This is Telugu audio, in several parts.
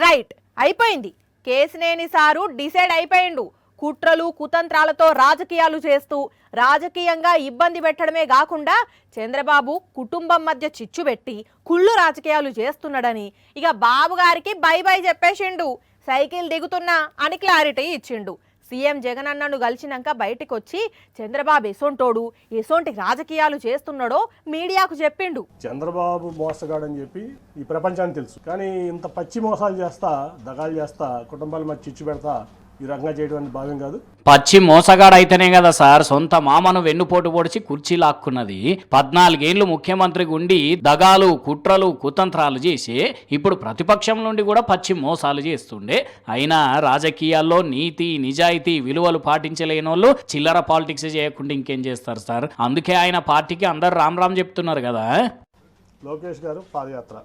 రైట్ అయిపోయింది. కేసినేని సారు డిసైడ్ అయిపోయిండు. కుట్రలు కుతంత్రాలతో రాజకీయాలు చేస్తూ రాజకీయంగా ఇబ్బంది పెట్టడమే కాకుండా చంద్రబాబు కుటుంబం మధ్య చిచ్చు పెట్టి కుళ్ళు రాజకీయాలు చేస్తున్నాడని ఇక బాబు గారికి బై బై చెప్పేసిండు. సైకిల్ దిగుతున్నా అని క్లారిటీ ఇచ్చిండు. సీఎం జగన్ అన్నను కలిసినాక బయటికి వచ్చి చంద్రబాబు ఎసొంటోడు, ఎసొంటి రాజకీయాలు చేస్తున్నాడో మీడియాకు చెప్పిండు. చంద్రబాబు మోసగాడని చెప్పి ఈ ప్రపంచానికి తెలుసు. కానీ ఇంత పచ్చి మోసాలు చేస్తా, దగాలు చేస్తా, కుటుంబాల మధ్య చిచ్చు పెడతా ఈ రకంగా చేయడం అనేది భావ్యం కాదు. పచ్చి మోసగాడైతేనే కదా సార్ సొంత మామను వెన్నుపోటు పొడిచి కుర్చీ లాక్కున్నది. 14 ఏళ్లు ముఖ్యమంత్రిగా ఉండి దగాలు కుట్రలు కుతంత్రాలు చేసి ఇప్పుడు ప్రతిపక్షం నుండి కూడా పచ్చి మోసాలు చేస్తుండే. అయినా రాజకీయాల్లో నీతి నిజాయితీ విలువలు పాటించలేని వాళ్ళు చిల్లర పాలిటిక్స్ చేయకుండా ఇంకేం చేస్తారు సార్? అందుకే ఆయన పార్టీకి అందరు రామ్ రామ్ చెప్తున్నారు కదా. లోకేష్ గారు పాదయాత్ర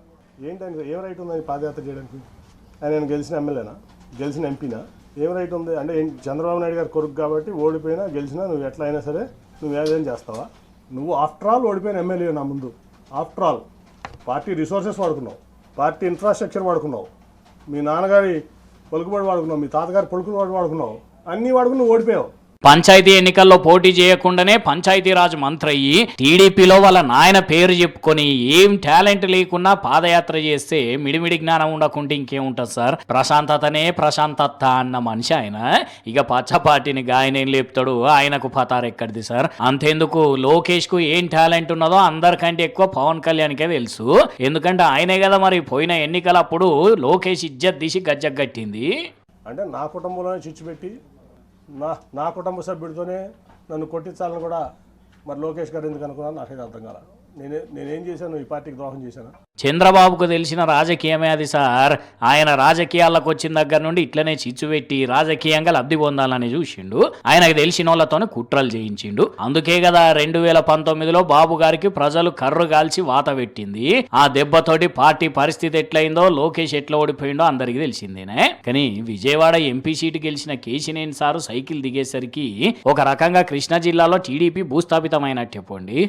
ఏంటంటే ఏం రైట్ ఉందని పాదయాత్ర చేయడానికి? ఆయన గెలిచిన ఎమ్మెల్యేనా, గెలిచిన ఎంపీనా? ఏం రైట్ ఉంది అంటే చంద్రబాబు నాయుడు గారు కొడుకు కాబట్టి ఓడిపోయినా గెలిచినా నువ్వు ఎట్లా అయినా సరే నువ్వు ఏదైనా చేస్తావా? నువ్వు ఆఫ్టర్ ఆల్ ఓడిపోయిన ఎమ్మెల్యే నా ముందు. ఆఫ్టర్ ఆల్ పార్టీ రిసోర్సెస్ వాడుకున్నావు, పార్టీ ఇన్ఫ్రాస్ట్రక్చర్ వాడుకున్నావు, మీ నాన్నగారి పలుకుబడి వాడుకున్నావు, మీ తాతగారి పలుకుబడి వాడుకున్నావు, అన్నీ వాడుకుని నువ్వు ఓడిపోయావు. పంచాయతీ ఎన్నికల్లో పోటీ చేయకుండానే పంచాయతీరాజ్ మంత్రి అయ్యి టీడీపీలో వాళ్ళ నాయన పేరు చెప్పుకొని ఏం టాలెంట్ లేకున్నా పాదయాత్ర చేస్తే మిడిమిడి జ్ఞానం ఉండకుంటే ఇంకేముంటుంది సార్? ప్రశాంతతనే ప్రశాంతత అన్న మనిషి ఆయన. ఇక పచ్చ పార్టీని గాయనేం లేపుతాడు, ఆయనకు పతారు ఎక్కడిది సార్? అంతేందుకు లోకేష్ కు ఏం టాలెంట్ ఉన్నదో అందరికంటే ఎక్కువ పవన్ కళ్యాణ్కే తెలుసు. ఎందుకంటే ఆయనే కదా మరి పోయిన ఎన్నికలప్పుడు లోకేష్ ఇజ్జత్ తీసి గజ్జగట్టింది. అంటే నా కుటుంబంలోనే చిచ్చు పెట్టి నా కుటుంబ సభ్యుడితోనే నన్ను కొట్టించాలని కూడా మరి లోకేష్ గారు ఎందుకు అనుకున్నాను నాకైతే అర్థం కాల. నేనేం చేశాను? ఈ పార్టీకి ద్రోహం చేశాను? చంద్రబాబుకు తెలిసిన రాజకీయమే అది సార్. ఆయన రాజకీయాలకు వచ్చిన దగ్గర నుండి ఇట్లనే చిచ్చు పెట్టి రాజకీయంగా లబ్ధి పొందాలని చూసిండు. ఆయనకు తెలిసిన వాళ్ళతోనే కుట్రలు చేయించిండు. అందుకే కదా 2019లో బాబు గారికి ప్రజలు కర్రు కాల్చి వాత పెట్టింది. ఆ దెబ్బతోటి పార్టీ పరిస్థితి ఎట్లయిందో, లోకేష్ ఎట్లా ఓడిపోయిందో అందరికీ తెలిసిందేనే. కానీ విజయవాడ ఎంపీ సీటు గెలిచిన కేసినేని సారు సైకిల్ దిగేసరికి ఒక రకంగా కృష్ణా జిల్లాలో టీడీపీ భూస్థాపితమైనట్టే పోండి.